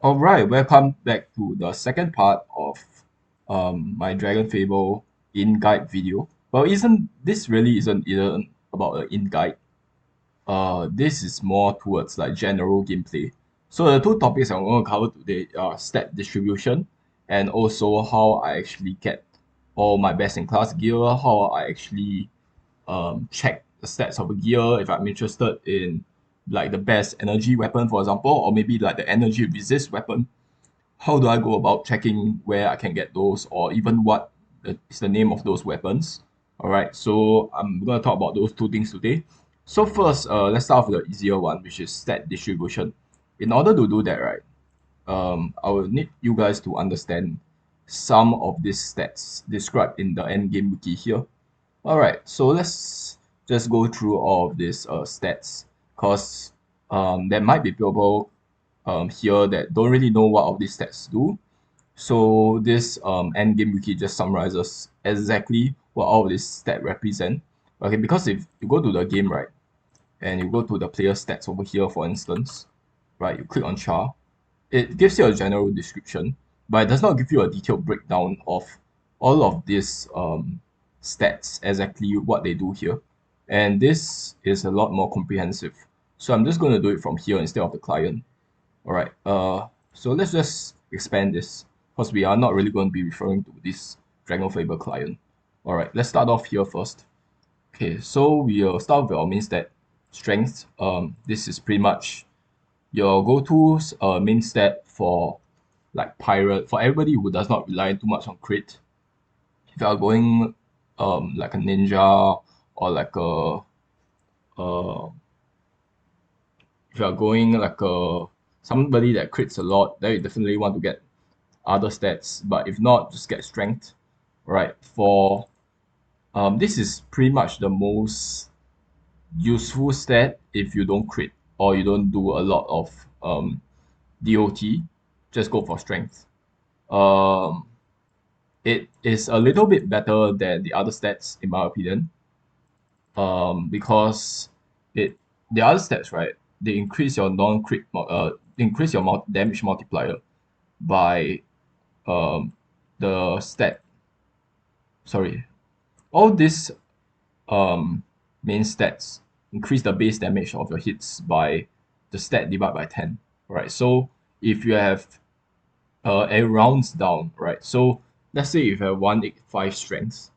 Alright, welcome back to the second part of my Dragonfable in-guide video. Well, isn't this really isn't even about an in-guide. This is more towards like general gameplay. So the two topics I'm going to cover today are stat distribution and also how I actually get all my best-in-class gear, how I actually check the stats of a gear if I'm interested in like the best energy weapon, for example, or maybe like the energy resist weapon. How do I go about checking where I can get those, or even what is the name of those weapons? All right, so I'm going to talk about those two things today. So first, let's start with the easier one, which is stat distribution. In order to do that, right, I will need you guys to understand some of these stats described in the endgame wiki here. All right, so let's just go through all of these stats, because there might be people here that don't really know what all these stats do. So this endgame wiki just summarizes exactly what all of these stats represent. Okay, because if you go to the game, right, and you go to the player stats over here, for instance, right, you click on char, it gives you a general description, but it does not give you a detailed breakdown of all of these stats, exactly what they do here. And this is a lot more comprehensive. So I'm just going to do it from here instead of the client. All right. So let's just expand this because we are not really going to be referring to this Dragonfable client. All right. Let's start off here first. Okay. So we'll start with our main stat, strength. This is pretty much your go-to main stat for like pirate, for everybody who does not rely too much on crit. If you are going like a ninja or like a uh if you are going like a somebody that crits a lot, then you definitely want to get other stats. But if not, just get strength. Right. For this is pretty much the most useful stat if you don't crit or you don't do a lot of DOT. Just go for strength. Um, it is a little bit better than the other stats in my opinion. Because it the other stats, right, they increase your non-crit increase your damage multiplier by um the stat sorry all these um main stats increase the base damage of your hits by the stat divided by 10, right? So if you have it rounds down, right? So let's say if you have 185 strength,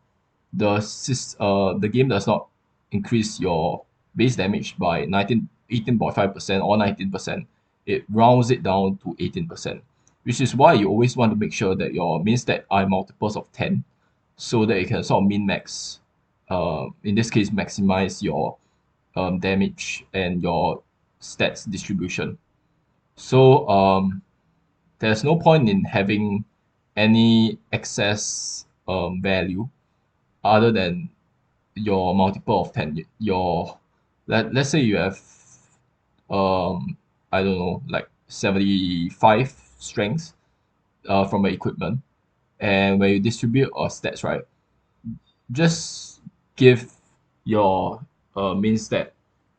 the game does not increase your base damage by 18.5% or 19%. It rounds it down to 18%, which is why you always want to make sure that your main stat are multiples of 10, so that you can sort of min max, in this case, maximize your damage and your stats distribution. So there's no point in having any excess value other than your multiple of 10. Let's say you have I don't know, like 75 strength from the equipment, and when you distribute your stats, right, just give your main stat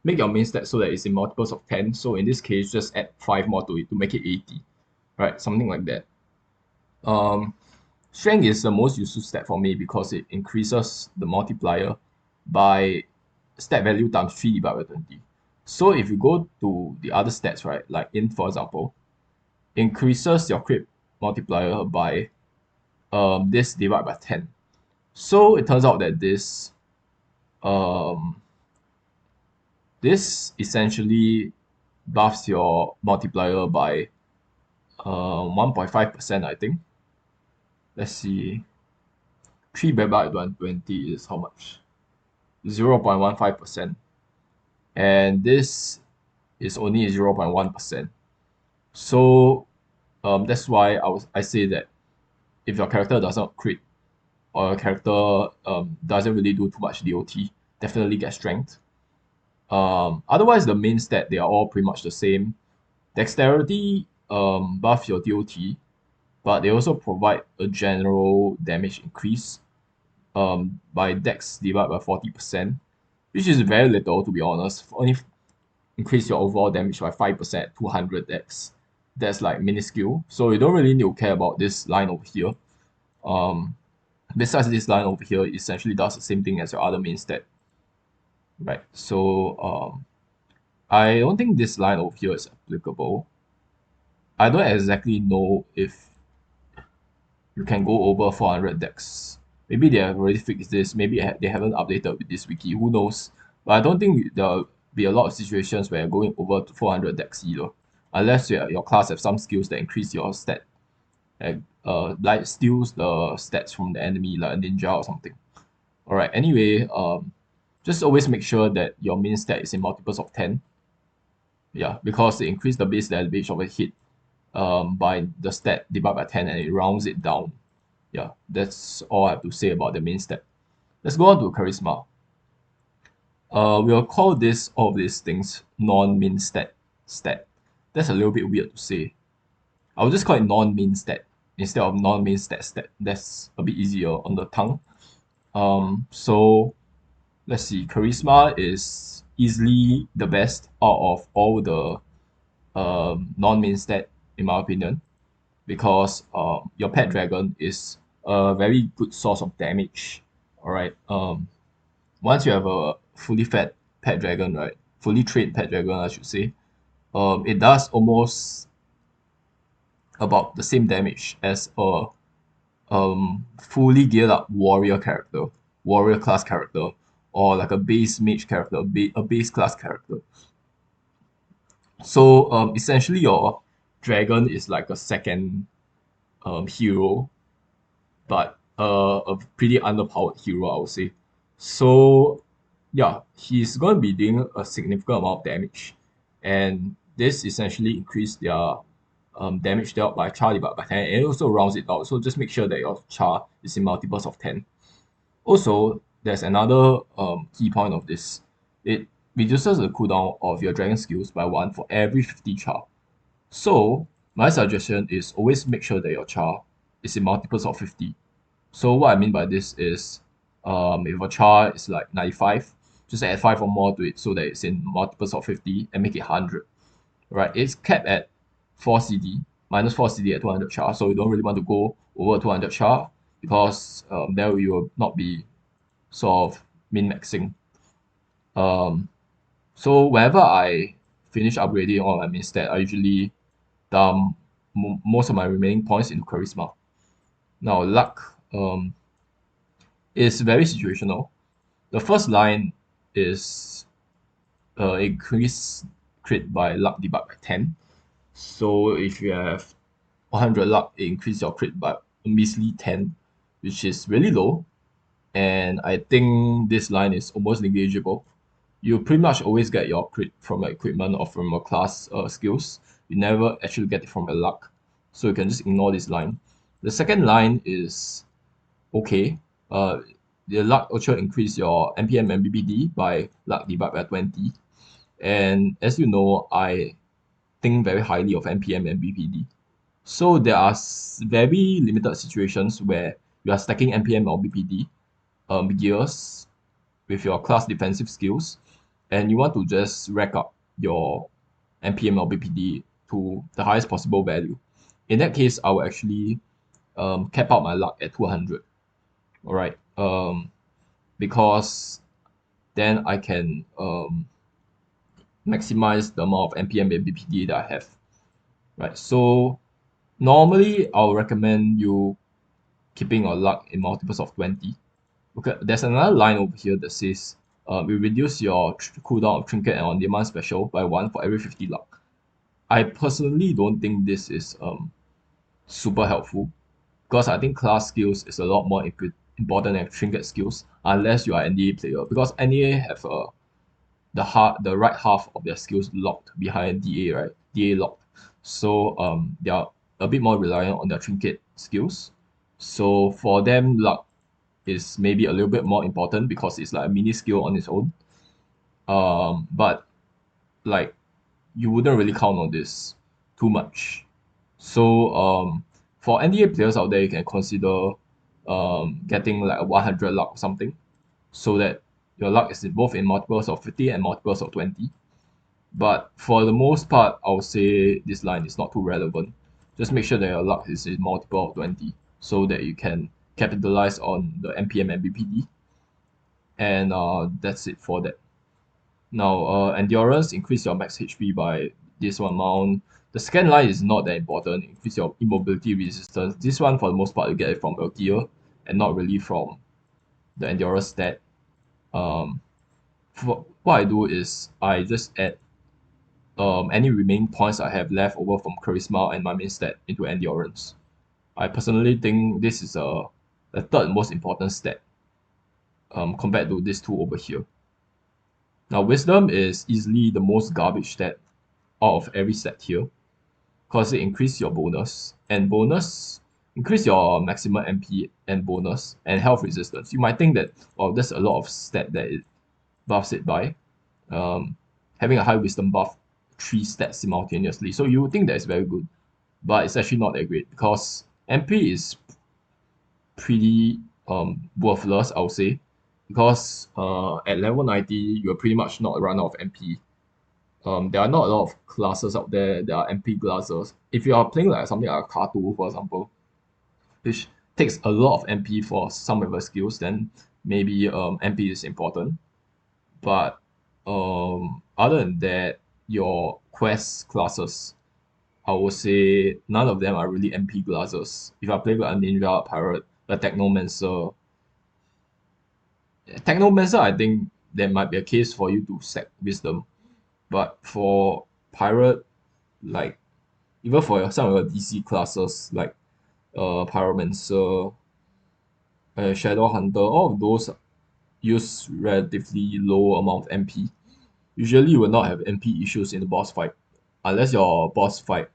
make your main stat so that it's in multiples of 10. So in this case, just add 5 more to it to make it 80, right? Something like that. um Strength is the most useful stat for me because it increases the multiplier by stat value times 3 divided by 20. So if you go to the other stats, right, like int, for example, increases your crit multiplier by this divided by 10. So it turns out that um, this essentially buffs your multiplier by 1.5%, I think. Let's see. 3 divided by 120 is how much? 0.15%. And this is only 0.1%. So that's why I say that if your character does not crit or your character doesn't really do too much DOT, definitely get strength. Otherwise, the main stat, they are all pretty much the same. Dexterity buff your DOT, but they also provide a general damage increase by dex divided by 40%, which is very little to be honest. Only increase your overall damage by 5% at 200 dex. that's like minuscule. So you don't really need to care about this line over here. Um, Besides this line over here, it essentially does the same thing as your other main stat, right? So I don't think this line over here is applicable. I don't exactly know if you can go over 400 decks. Maybe they have already fixed this. Maybe they haven't updated with this wiki. Who knows? But I don't think there'll be a lot of situations where you're going over to 400 decks either, unless your class have some skills that increase your stat, like steals the stats from the enemy, like a ninja or something. All right. Anyway, just always make sure that your main stat is in multiples of 10. Yeah, because they increase the base damage of a hit by the stat divided by 10 and it rounds it down. Yeah, that's all I have to say about the main stat. Let's go on to charisma. We'll call this all of these things non-min stat. That's a little bit weird to say. I'll just call it non-min stat instead of non-min stat. That's a bit easier on the tongue. So let's see. Charisma is easily the best out of all the non-min stat in my opinion, because your pet dragon is a very good source of damage. All right. Once you have a fully fed pet dragon, right? Fully trained pet dragon, I should say. It does almost about the same damage as a fully geared up warrior character, warrior class character, or like a base mage character, a base class character. So essentially, your dragon is like a second hero, but a pretty underpowered hero, I would say. So yeah, he's going to be doing a significant amount of damage, and this essentially increased their damage dealt by char divided by 10, and it also rounds it out. So just make sure that your char is in multiples of 10. Also, there's another key point of this. It reduces the cooldown of your dragon skills by 1 for every 50 char. So my suggestion is always make sure that your char is in multiples of 50. So what I mean by this is, if a char is like 95, just add 5 or more to it so that it's in multiples of 50 and make it 100. Right? It's capped at 4 CD, minus 4 CD at 200 char. So you don't really want to go over 200 char because there you will not be sort of min-maxing. Um, so whenever I finish upgrading all my main stat, I usually dump most of my remaining points into charisma. Now luck is very situational. The first line is increase crit by luck divided by 10. So if you have 100 luck, it increase your crit by a measly 10, which is really low. And I think this line is almost negligible. You pretty much always get your crit from your equipment or from your class skills. You never actually get it from your luck. So you can just ignore this line. The second line is okay. The luck also increase your NPM and BPD by luck divided by 20. And as you know, I think very highly of NPM and BPD. So there are very limited situations where you are stacking NPM or BPD gears with your class defensive skills, and you want to just rack up your NPM or BPD to the highest possible value. In that case, I will actually cap out my luck at 200. All right, because then I can maximize the amount of NPM and BPD that I have. Right, so normally I'll recommend you keeping your luck in multiples of 20. Okay, there's another line over here that says we reduce your cooldown of trinket and on demand special by 1 for every 50 luck. I personally don't think this is super helpful because I think class skills is a lot more important than trinket skills unless you are NDA player, because NDA have the right half of their skills locked behind DA, right? DA locked. So they are a bit more reliant on their trinket skills. So for them, luck is maybe a little bit more important because it's like a mini skill on its own. But like you wouldn't really count on this too much. So for NDA players out there, you can consider getting like a 100 luck or something, so that your luck is both in multiples of 50 and multiples of 20. But for the most part, I'll say this line is not too relevant. Just make sure that your luck is a multiple of 20 so that you can capitalize on the NPM and BPD. And that's it for that. Now, endurance, increase your max HP by this one amount. The second line is not that important. Increase your immobility resistance. This one, for the most part, you get it from your gear and not really from the endurance stat. Um, what I do is I just add any remaining points I have left over from charisma and my main stat into endurance. I personally think this is the third most important stat compared to these two over here. Now, wisdom is easily the most garbage stat out of every stat here because it increases your bonus and bonus increase your maximum MP and bonus and health resistance. You might think that, well, there's a lot of stat that it buffs it by. Um, Having a high wisdom buff three stats simultaneously. So you would think that it's very good, but it's actually not that great because MP is pretty worthless, I would say, because at level 90 you're pretty much not a runner of MP. There are not a lot of classes out there that are MP classes. If you are playing like something like a Kato, for example, which takes a lot of MP for some of the skills, then maybe MP is important. But other than that, your quest classes, I would say none of them are really MP classes. If I play like a ninja, a pirate, a technomancer, I think there might be a case for you to stack wisdom. But for pirate, like even for some of your DC classes like pyromancer, shadow hunter, all of those use relatively low amount of MP. Usually you will not have MP issues in the boss fight. Unless your boss fight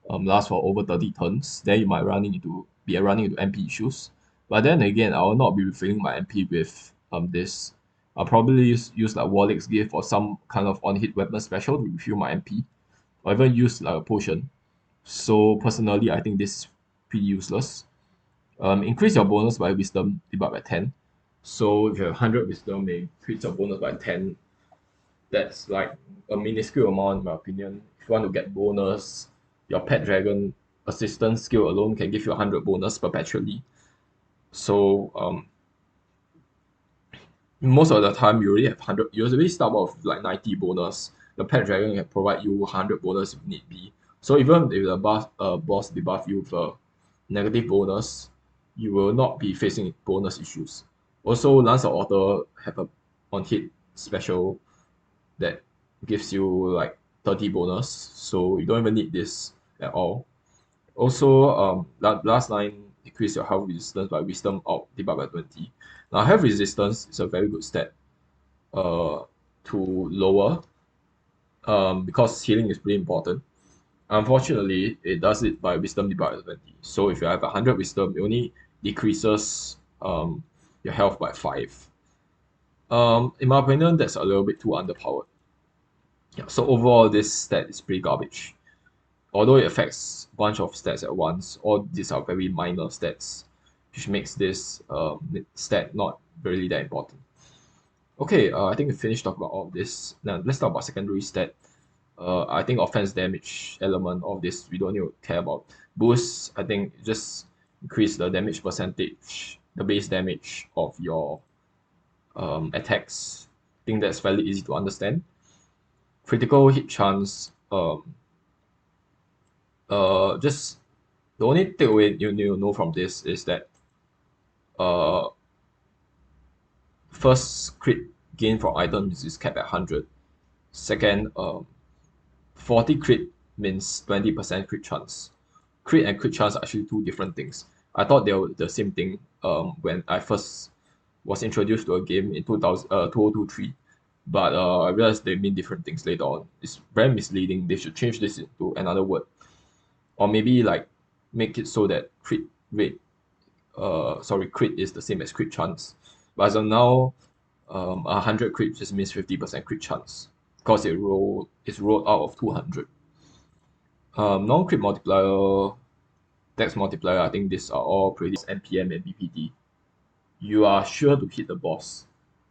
lasts for over 30 turns, then you might be running into MP issues. But then again, I will not be refilling my MP with this. I'll probably use like Warlick's gift or some kind of on-hit weapon special to refill my MP, or even use like a potion. So personally, I think this is pretty useless. Increase your bonus by wisdom divide by 10. So if you have 100 wisdom, may increase your bonus by 10. That's like a minuscule amount in my opinion. If you want to get bonus, your pet dragon assistance skill alone can give you 100 bonus perpetually. So most of the time you already have 100. You already start off with like 90 bonus. The pet dragon can provide you 100 bonus if need be. So even if the boss debuff you with a negative bonus, you will not be facing bonus issues. Also, Lance of Author have a on hit special that gives you like 30 bonus, so you don't even need this at all. Also, last line, decrease your health resistance by wisdom out divide by 20. Now, health resistance is a very good stat uh, to lower because healing is pretty important. Unfortunately, it does it by wisdom divided by 20. So if you have 100 wisdom, it only decreases your health by 5. In my opinion, that's a little bit too underpowered. Yeah, so overall, this stat is pretty garbage. Although it affects a bunch of stats at once, all these are very minor stats, which makes this stat not really that important. Okay, I think we finished talking about all of this. Now let's talk about secondary stat. I think offense damage element of this we don't need to care about. Boost, I think just increase the damage percentage, the base damage of your attacks. I think that's fairly easy to understand. Critical hit chance, just the only takeaway you need to know from this is that uh, first crit gain from items is capped at 100. Second, 40 crit means 20% crit chance. Crit and crit chance are actually two different things. I thought they were the same thing when I first was introduced to a game in 2023. But I realized they mean different things later on. It's very misleading. They should change this into another word. Or maybe like make it so that crit is the same as crit chance. But as of now, 100 crit just means 50% crit chance because it's rolled out of 200. Non-crit multiplier, dex multiplier, I think these are all pretty NPM and BPD. You are sure to hit the boss.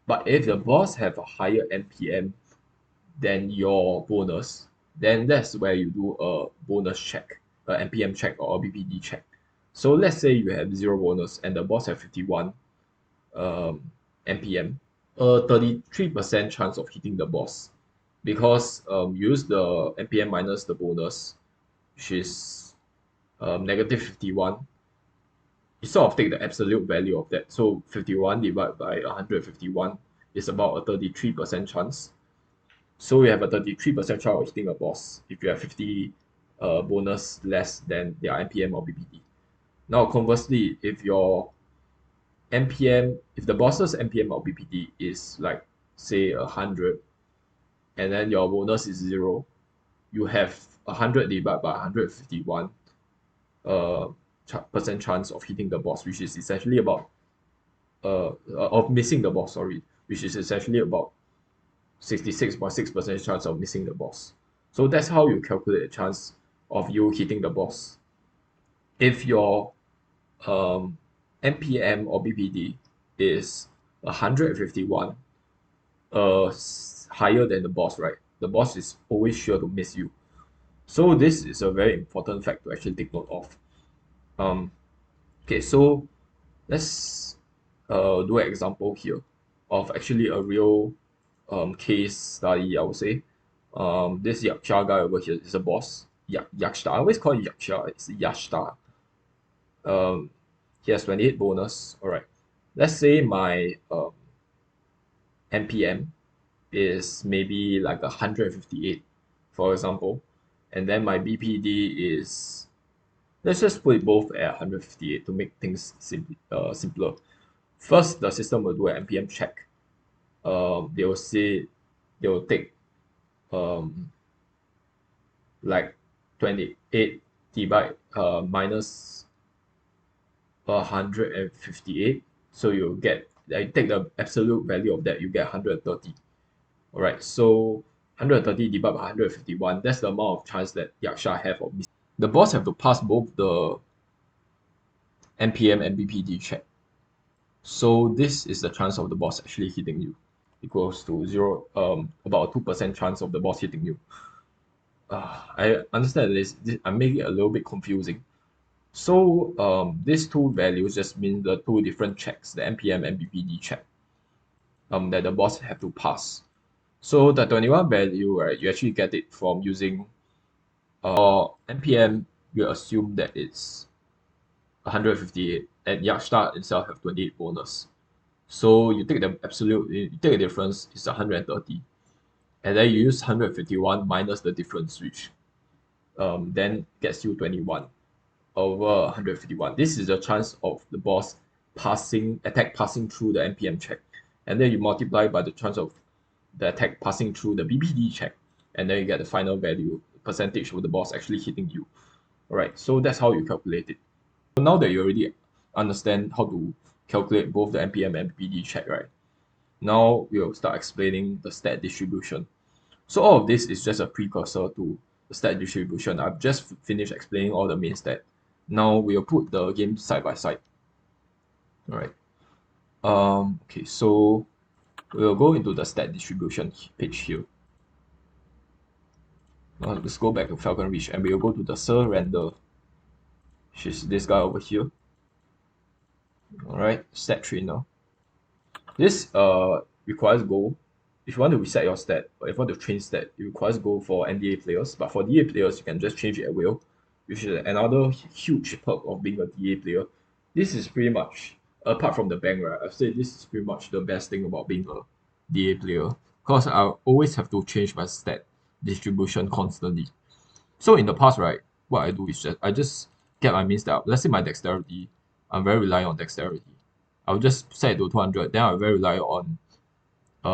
But if the boss have a higher NPM than your bonus, then that's where you do a bonus check, a NPM check or a BPD check. So let's say you have zero bonus and the boss have 51 um, NPM, a 33% chance of hitting the boss because you use the NPM minus the bonus, which is negative 51. You sort of take the absolute value of that. So 51 divided by 151 is about a 33% chance. So you have a 33% chance of hitting a boss if you have 50 bonus less than their NPM or BPD. Now, conversely, if your NPM, if the boss's NPM or BPD is like, say, 100, and then your bonus is 0, you have 100 divided by 151 uh, percent chance of hitting the boss, which is essentially about, of missing the boss, sorry, which is essentially about 66.6% chance of missing the boss. So that's how you calculate the chance of you hitting the boss. If your NPM or BPD is 151, higher than the boss, right? The boss is always sure to miss you. So this is a very important fact to actually take note of. Um, okay, so let's do an example here of actually a real case study, I would say. This Yaksha guy over here is a boss. Yaksha. I always call it Yaksha. It's Yashta. Um, he has 28 bonus. All right. Let's say my NPM is maybe like 158, for example, and then my BPD is, let's just put it both at 158 to make things simpler. First, the system will do an NPM check. They will say they will take um like 28 divide minus 158, so you get, like, take the absolute value of that, you get 130. All right, so 130 divided by 151, that's the amount of chance that Yaksha have of missing. The boss have to pass both the NPM and BPD check. So this is the chance of the boss actually hitting you, equals to zero, about a 2% chance of the boss hitting you. I understand this I make it a little bit confusing. So these two values just mean the two different checks, the NPM and BPD check, that the boss have to pass. So the 21 value, right, you actually get it from using NPM. You assume that it's 158, and Yakshta itself have 28 bonus. So you take the absolute, you take the difference, it's 130, and then you use 151 minus the difference, which then gets you 21 over 151. This is the chance of the boss passing through the NPM check, and then you multiply by the chance of the attack passing through the BPD check, and then you get the final value, percentage of the boss actually hitting you. All right, so that's how you calculate it. So now that you already understand how to calculate both the NPM and BPD check, right? Now we'll start explaining the stat distribution. So all of this is just a precursor to the stat distribution. I've just finished explaining all the main stat. Now we'll put the game side by side. All right. Okay, so we'll go into the stat distribution page here. Now let's go back to Falcon Reach and we'll go to the surrender, which is this guy over here. All right, stat trainer. This requires gold. If you want to reset your stat, or if you want to change stat, it requires gold for NDA players. But for DA players, you can just change it at will, which is another huge perk of being a DA player. This is pretty much, apart from the bank, right? I've said this is pretty much the best thing about being a DA player, because I always have to change my stat distribution constantly. So in the past, right, what I do is I just get my main stat up. Let's say my dexterity, I'm very reliant on dexterity. I'll just set it to 200. Then I'm very reliant on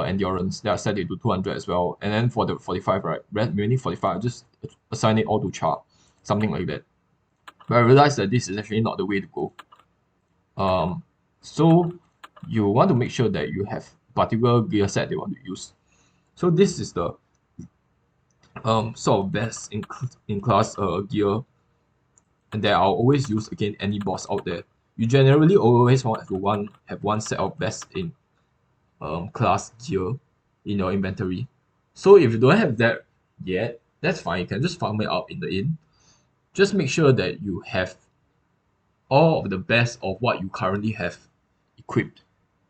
endurance. Then I set it to 200 as well. And then for the 45, right, remaining 45, I just assign it all to char, something like that. But I realized that this is actually not the way to go. So you want to make sure that you have particular gear set they want to use. So this is the sort of best in class gear that I'll always use against any boss out there. You generally always want to have one set of best in class gear in your inventory. So if you don't have that yet, that's fine. You can just farm it out in the inn. Just make sure that you have all of the best of what you currently have equipped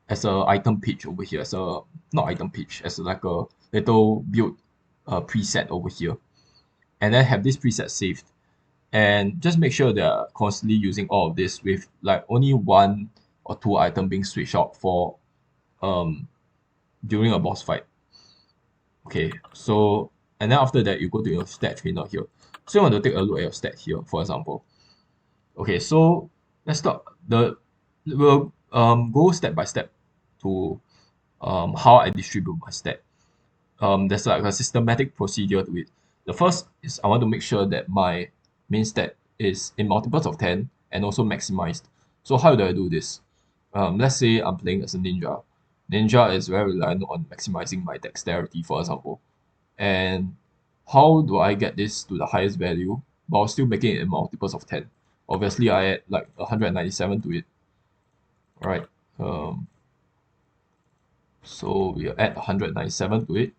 as a item page over here, as a not item page, as like a little build preset over here, and then have this preset saved, and just make sure they're constantly using all of this with like only one or two item being switched out for um during a boss fight. Okay, so and then after that you go to your stat trainer here. So you want to take a look at your stat here, for example. Okay, so let's start the we'll go step by step to how I distribute my stat. There's like a systematic procedure to it. The first is I want to make sure that my main stat is in multiples of 10 and also maximized. So how do I do this? Let's say I'm playing as a ninja. Ninja is very reliant on maximizing my dexterity, for example. And how do I get this to the highest value while still making it in multiples of 10? Obviously, I add like 197 to it, right? Um, so we add 197 to it.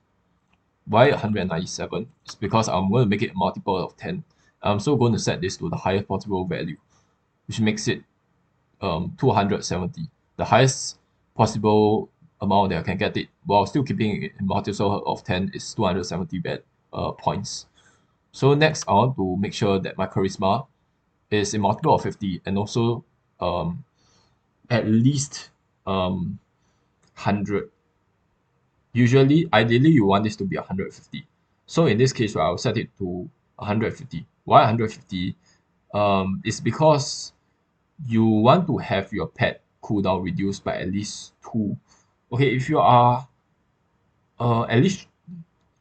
Why 197? It's because I'm going to make it a multiple of 10. I'm so going to set this to the highest possible value, which makes it 270. The highest possible amount that I can get it while still keeping it in multiple of 10 is 270 points. So next, I want to make sure that my charisma is a multiple of 50 and also um, at least 100. Usually, ideally, you want this to be 150. So in this case, right, I'll set it to 150. Why 150? It's because you want to have your pet cooldown reduced by at least 2. Okay, if you are at least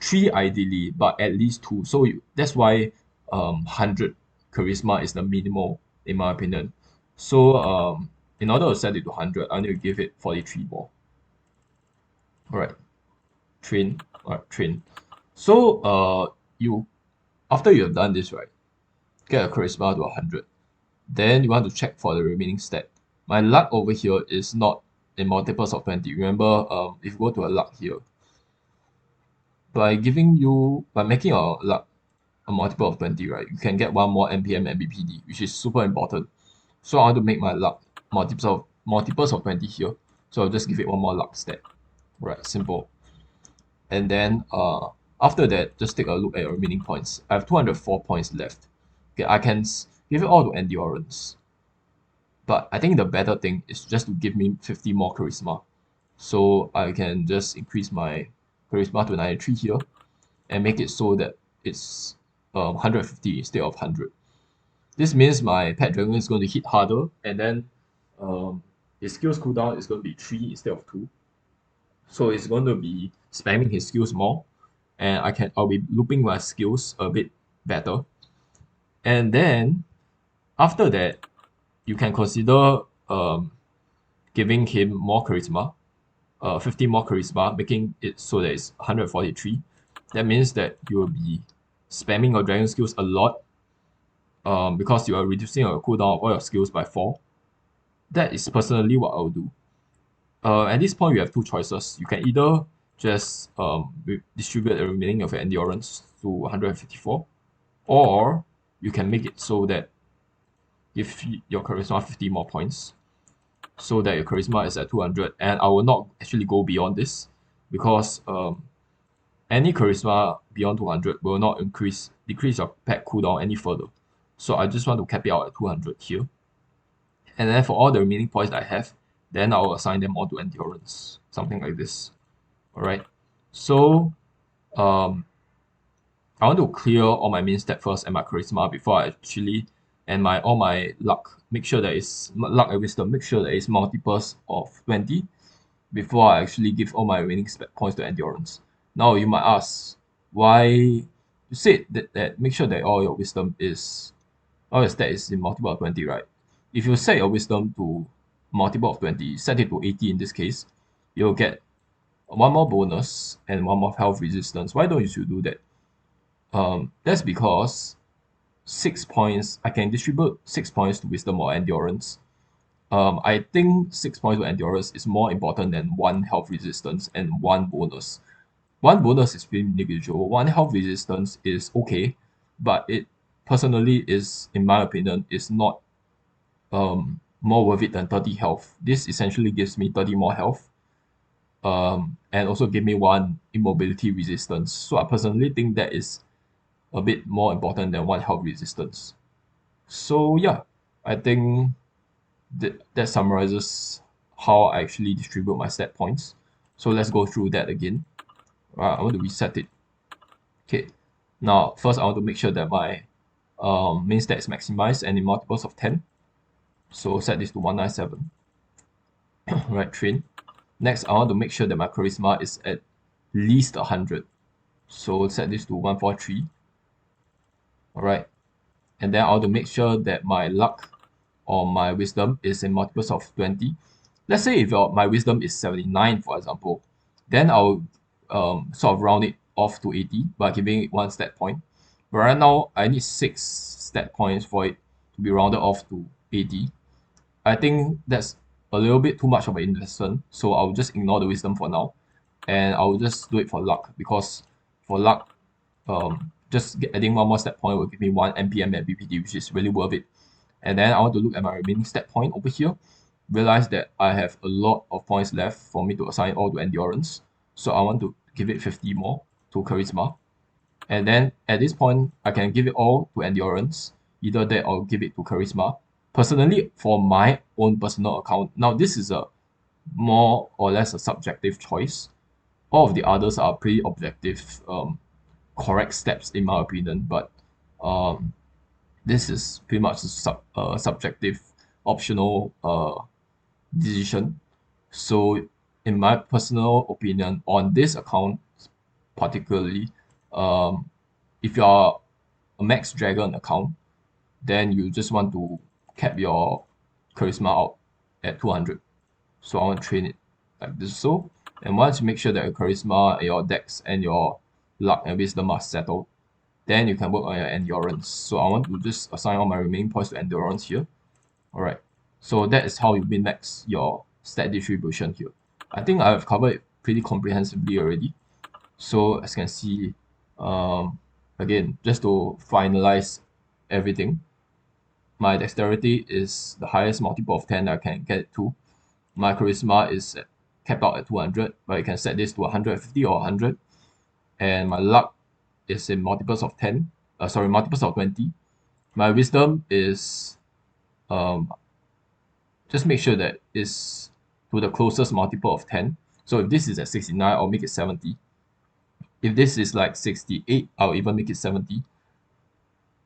3 ideally, but at least 2. So that's why 100 charisma is the minimal, in my opinion. So in order to set it to 100, I need to give it 43 more. Alright, train. Alright, train. So you after you have done this, right, get a charisma to 100. Then you want to check for the remaining stat. My luck over here is not in multiples of 20. Remember, if you go to a luck here, by making your luck a multiple of 20, right, you can get one more NPM and BPD, which is super important. So I want to make my luck multiples of 20 here. So I'll just give it one more luck stat. Right, simple. And then after that, just take a look at your remaining points. I have 204 points left. Okay, I can give it all to endurance. But I think the better thing is just to give me 50 more charisma. So I can just increase my charisma to 93 here and make it so that it's 150 instead of 100. This means my pet dragon is going to hit harder, and then his skills cooldown is going to be 3 instead of 2. So it's going to be spamming his skills more, and I'll be looping my skills a bit better. And then after that, you can consider giving him more charisma, 50 more charisma, making it so that it's 143. That means that you will be spamming your dragon skills a lot because you are reducing your cooldown of all your skills by 4. That is personally what I'll do. At this point, you have two choices. You can either just distribute the remaining of your endurance to 154, or you can make it so that give your charisma 50 more points, so that your charisma is at 200. And I will not actually go beyond this because any charisma beyond 200 will not decrease your pet cooldown any further. So I just want to cap it out at 200 here. And then for all the remaining points that I have, then I will assign them all to endurance, something like this. Alright, so I want to clear all my main stat first and my charisma before I actually, and all my luck. Make sure that it's luck and wisdom. Make sure that it's multiples of 20 before I actually give all my remaining points to endurance. Now you might ask, why you said that make sure that all your stat is in multiple of 20, right? If you set your wisdom to multiple of 20, set it to 80 in this case, you'll get one more bonus and one more health resistance. Why don't you do that? That's because 6 points, I can distribute 6 points to wisdom or endurance. I think 6 points to endurance is more important than one health resistance and one bonus. one bonus is pretty negligible. One health resistance is okay, but it personally is, in my opinion, is not more worth it than 30 health. This essentially gives me 30 more health, and also give me one immobility resistance. So I personally think that is a bit more important than one health resistance. So yeah, I think that summarizes how I actually distribute my stat points. So let's go through that again. I want to reset it. Okay. Now, first I want to make sure that my main stat is maximized and in multiples of 10. So set this to 197. Right, train. Next, I want to make sure that my charisma is at least 100. So set this to 143. Alright. And then I want to make sure that my luck or my wisdom is in multiples of 20. Let's say if my wisdom is 79, for example, then I'll sort of round it off to 80 by giving it one stat point. But right now, I need 6 stat points for it to be rounded off to 80. I think that's a little bit too much of an investment, so I'll just ignore the wisdom for now, and I'll just do it for luck, because for luck, just adding one more stat point will give me one NPM and BPD, which is really worth it. And then I want to look at my remaining stat point over here, realize that I have a lot of points left for me to assign all to endurance, so I want to give it 50 more to charisma. And then at this point, I can give it all to endurance, either that or give it to charisma. Personally, for my own personal account, now this is a more or less a subjective choice. All of the others are pretty objective, correct steps in my opinion, but um, this is pretty much a subjective, optional decision. So, in my personal opinion, on this account particularly, um, if you are a max dragon account, then you just want to cap your charisma out at 200. So I want to train it like this. So, and once you make sure that your charisma, your dex, and your luck and wisdom are settled, then you can work on your endurance. So I want to just assign all my remaining points to endurance here. Alright. So that is how you min-max your stat distribution here. I think I've covered it pretty comprehensively already. So as you can see, again, just to finalize everything, my dexterity is the highest multiple of 10 I can get it to. My charisma is capped out at 200, but you can set this to 150 or 100. And my luck is in multiples of 10, multiples of 20. My wisdom is, um, just make sure that it's to the closest multiple of 10. So if this is at 69, I'll make it 70. If this is like 68, I'll even make it 70.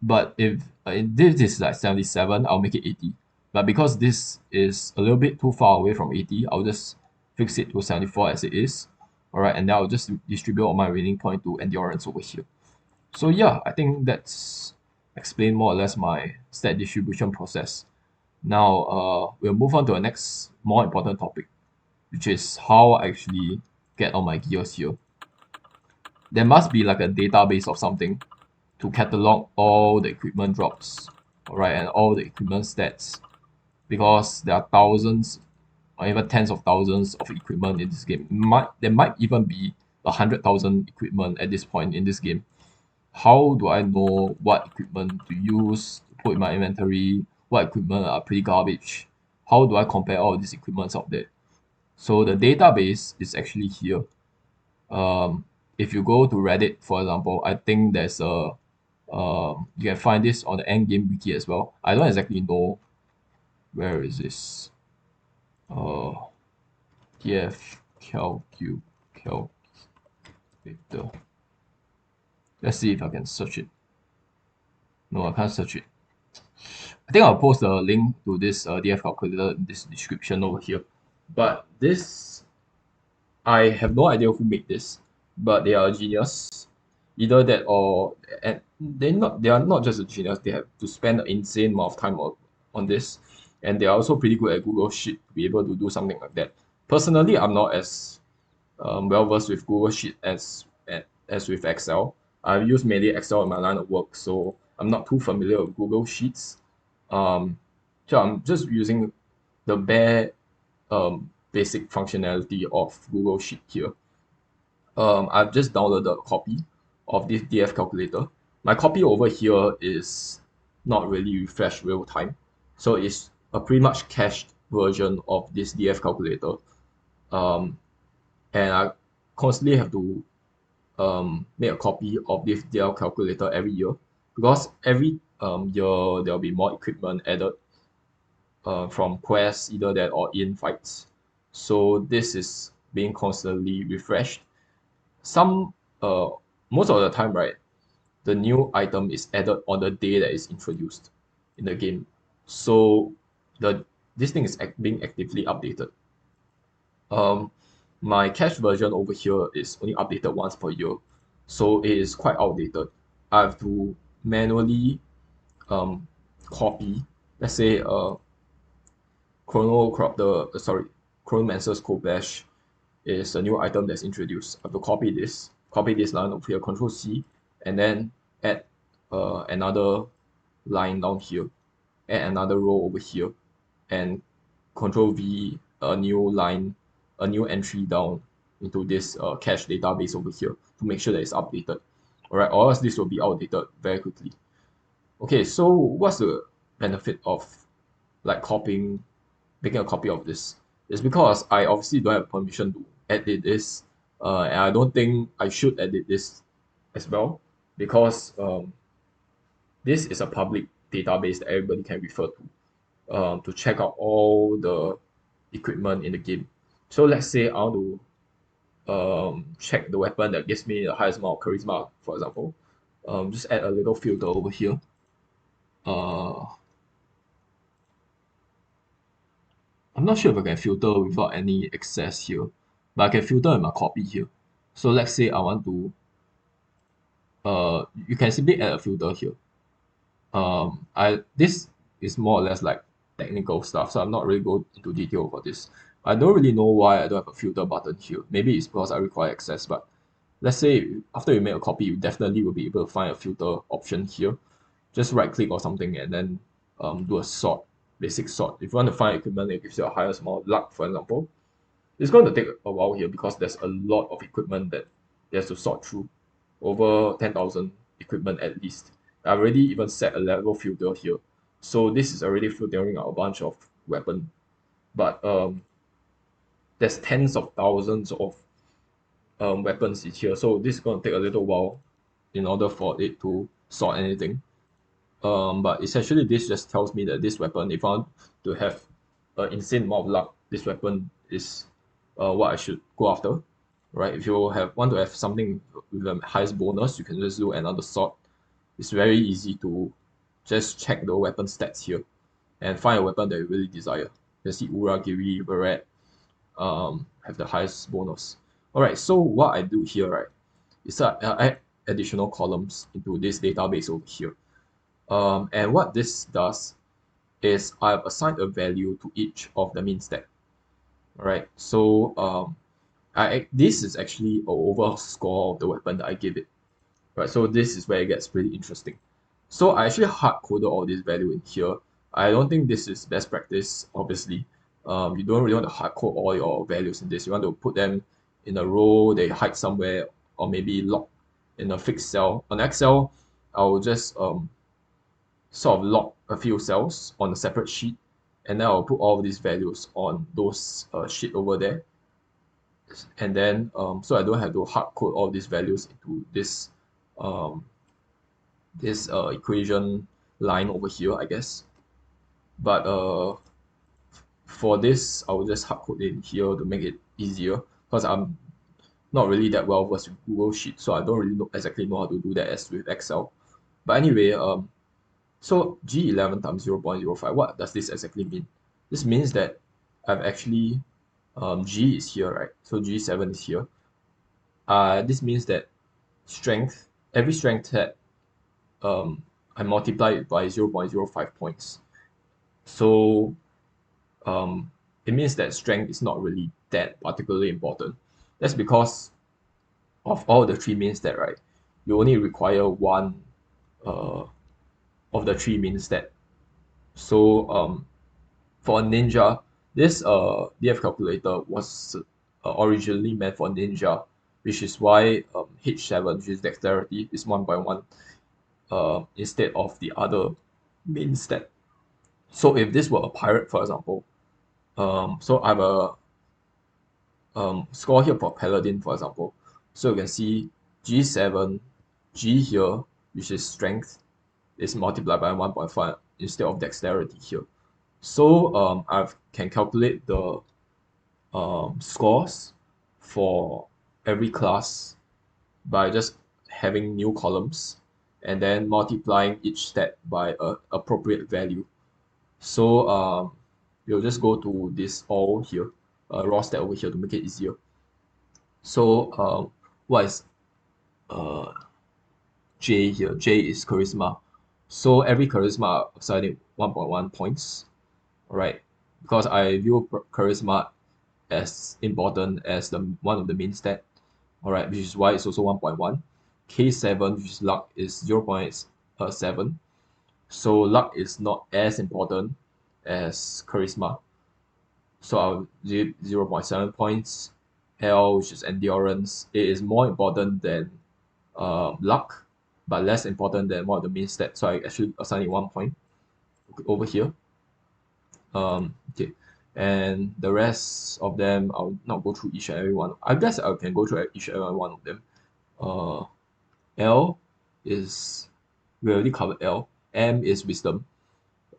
But if this is like 77, I'll make it 80. But because this is a little bit too far away from 80, I'll just fix it to 74 as it is. Alright, and then I'll just distribute all my remaining point to endurance over here. So yeah, I think that's explain more or less my stat distribution process. Now, we'll move on to the next more important topic, which is how I actually get all my gears here. There must be like a database of something to catalog all the equipment drops, alright, and all the equipment stats, because there are thousands or even tens of thousands of equipment in this game. There might even be 100,000 equipment at this point in this game. How do I know what equipment to use to put in my inventory? What equipment are pretty garbage? How do I compare all these equipments out there? So the database is actually here. If you go to Reddit, for example, I think there's a you can find this on the Endgame wiki as well. I don't exactly know where is this. TF calculator. Let's see if I can search it. No, I can't search it. I think I'll post a link to this DF calculator in this description over here. But this, I have no idea who made this, but they are a genius. Either that or, and they are not just a genius, they have to spend an insane amount of time on this. And they are also pretty good at Google Sheet to be able to do something like that. Personally, I'm not as well versed with Google Sheet as with Excel. I've used mainly Excel in my line of work, so I'm not too familiar with Google Sheets. So I'm just using the bare basic functionality of Google Sheet here. I've just downloaded a copy of this DF calculator. My copy over here is not really refreshed real time, so it's a pretty much cached version of this DF calculator. Um, and I constantly have to make a copy of this DL calculator every year because every year there'll be more equipment added from quests, either that or in fights. So this is being constantly refreshed. Some uh, Most of the time, right, the new item is added on the day that is introduced in the game. So the this thing is being actively updated. Um, my cache version over here is only updated once per year, so it is quite outdated. I have to manually um, copy, let's say, Chronomancer's Code Bash is a new item that's introduced. I have to copy this line over here, Control C, and then add another line down here, add another row over here, and Control V a new line, a new entry down into this cache database over here to make sure that it's updated. All right, or else this will be outdated very quickly. Okay, so what's the benefit of like copying, making a copy of this? It's because I obviously don't have permission to edit this, and I don't think I should edit this as well because this is a public database that everybody can refer to check out all the equipment in the game. So let's say I want to check the weapon that gives me the highest amount of charisma, for example. Just add a little filter over here. Uh, I'm not sure if I can filter without any access here, but I can filter in my copy here. So let's say I want to, you can simply add a filter here. I This is more or less like technical stuff, so I'm not really going into detail about this. I don't really know why I don't have a filter button here. Maybe it's because I require access, but let's say after you make a copy, you definitely will be able to find a filter option here. Just right click or something and then do a sort, basic sort. If you want to find equipment that gives you a highest amount of luck, for example, it's going to take a while here because there's a lot of equipment that there's to sort through. Over 10,000 equipment at least. I already even set a level filter here. So this is already filtering out a bunch of weapon. But there's tens of thousands of weapons each here. So this is going to take a little while in order for it to sort anything. But essentially this just tells me that this weapon, if I want to have an insane amount of luck, this weapon is what I should go after, right? If you want to have something with the highest bonus, you can just do another sort. It's very easy to just check the weapon stats here and find a weapon that you really desire. You can see Uragiri, Beret, have the highest bonus. All right, so what I do here, right, is that I add additional columns into this database over here. And what this does is I've assigned a value to each of the min stat. All right, so this is actually an overall score of the weapon that I give it. Right, so this is where it gets pretty interesting. So I actually hard coded all this value in here. I don't think this is best practice, obviously. You don't really want to hard code all your values in this. You want to put them in a row, they hide somewhere, or maybe lock in a fixed cell. On Excel, I'll just sort of log a few cells on a separate sheet, and then I'll put all of these values on those sheet over there. And then so I don't have to hard code all these values into um, this equation line over here, I guess. But for this, I will just hard code in here to make it easier because I'm not really that well versed with Google Sheets, so I don't really exactly know how to do that as with Excel. But anyway, so G11 times 0.05, what does this exactly mean? This means that I've actually, G is here, right? So G7 is here. This means that every strength set, I multiply it by 0.05 points. So it means that strength is not really that particularly important. That's because of all the three min stat, right? You only require one uh, of the three min stat. So for a ninja, this DF calculator was originally meant for ninja which is why H7, which is dexterity, is 1.1 instead of the other main stat. So if this were a pirate, for example, so I have a score here for paladin, for example. So you can see G7, G here, which is strength, is multiplied by 1.5 instead of dexterity here. So I can calculate the scores for every class by just having new columns and then multiplying each stat by a appropriate value. So we'll just go to this all here, raw stat over here to make it easier. So what is uh, J here? J is charisma. So every charisma assigning 1.1 points, right? Because I view charisma as important as the one of the main stat, all right, which is why it's also 1.1. K7, which is luck, is 0.7. So luck is not as important as charisma. So I'll 0.7 points. L, which is endurance, it is more important than luck, but less important than one of the main stats. So I actually assign it 1 point over here. Okay, and the rest of them I'll not go through each and every one. I guess I can go through each and every one of them. Uh, L is we already covered L. M is wisdom.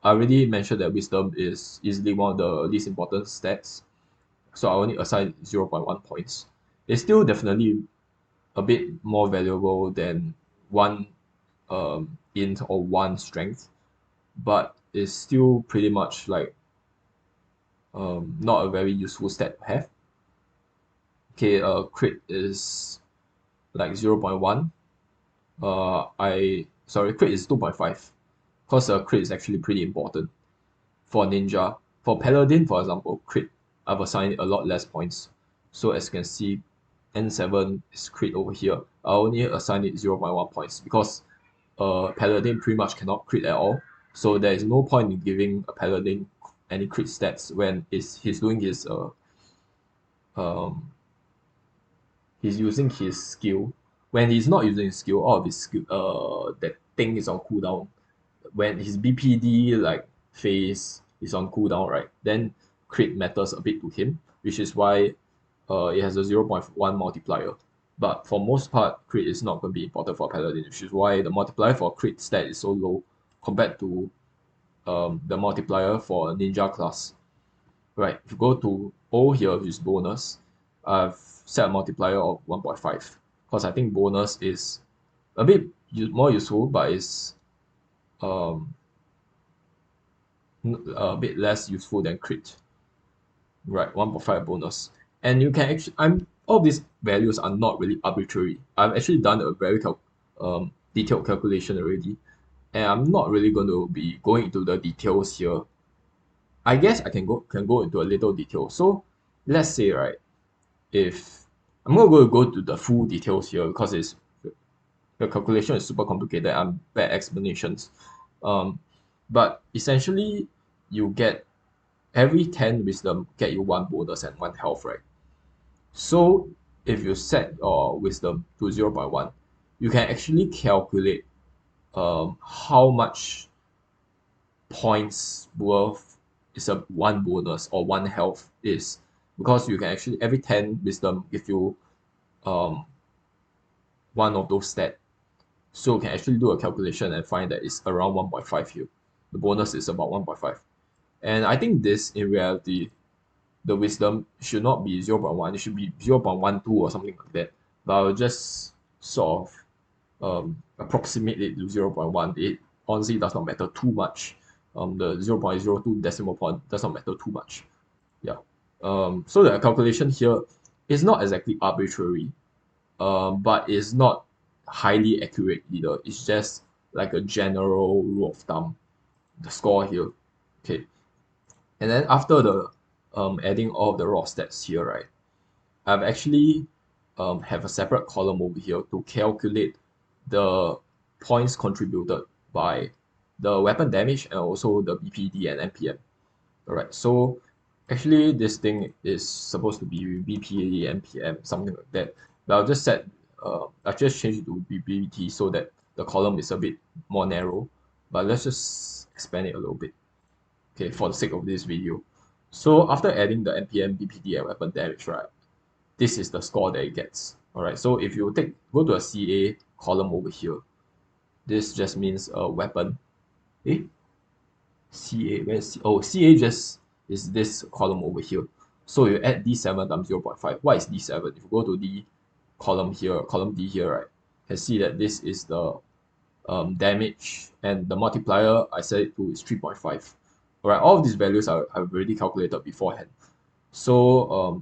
I already mentioned that wisdom is easily one of the least important stats, so I only assign 0.1 points. It's still definitely a bit more valuable than one int or one strength, but it's still pretty much like not a very useful stat to have. Okay, crit is like 0.1. I sorry, crit is 2.5 because crit is actually pretty important for ninja. For paladin, for example, crit I've assigned a lot less points. So as you can see, N7 is crit over here. I only assign it 0.1 points because paladin pretty much cannot crit at all. So there is no point in giving a paladin any crit stats when he's doing his um he's using his skill. When he's not using his skill, all of his skill that thing is on cooldown. When his BPD like phase is on cooldown, right? Then crit matters a bit to him, which is why it has a 0.1 multiplier. But for most part, crit is not going to be important for paladin, which is why the multiplier for crit stat is so low compared to the multiplier for a ninja class. Right, if you go to O here, which is bonus, I've set a multiplier of 1.5 because I think bonus is a bit more useful, but it's um, a bit less useful than crit. Right, 1.5 bonus. And you can actually, all these values are not really arbitrary. I've actually done a very detailed calculation already, and I'm not really going to be going into the details here. I guess I can go into a little detail. So let's say, right, if I'm not going to go to the full details here because it's the calculation is super complicated. I'm bad explanations. Um, but essentially, you get every 10 wisdom get you one bonus and one health, right? So if you set your wisdom to 0.1, you can actually calculate how much points worth is a one bonus or one health is because you can actually every 10 wisdom give you um one of those stats. So you can actually do a calculation and find that it's around 1.5 here. The bonus is about 1.5. And I think this, in reality, the wisdom should not be 0.1. It should be 0.12 or something like that. But I'll just sort of approximate it to 0.1. It honestly does not matter too much. The 0.02 decimal point does not matter too much. Yeah. So the calculation here is not exactly arbitrary, but it's not highly accurate either. It's just like a general rule of thumb, the score here. Okay, and then after the adding all of the raw stats here, right, I've actually have a separate column over here to calculate the points contributed by the weapon damage and also the BPD and NPM. All right, so actually this thing is supposed to be BPD, NPM, something like that. But I'll just change it to BBT so that the column is a bit more narrow. But let's just expand it a little bit, okay, for the sake of this video. So after adding the NPM, BPD, and weapon damage, right, this is the score that it gets. All right, so if you go to a CA column over here, this just means a weapon. Eh? CA, where's oh, CA just is this column over here. So you add D7 times 0.5. What is D7? If you go to D column here, column D here, right, you can see that this is the damage, and the multiplier I set it to is 3.5. All right, all of these values I've already calculated beforehand. So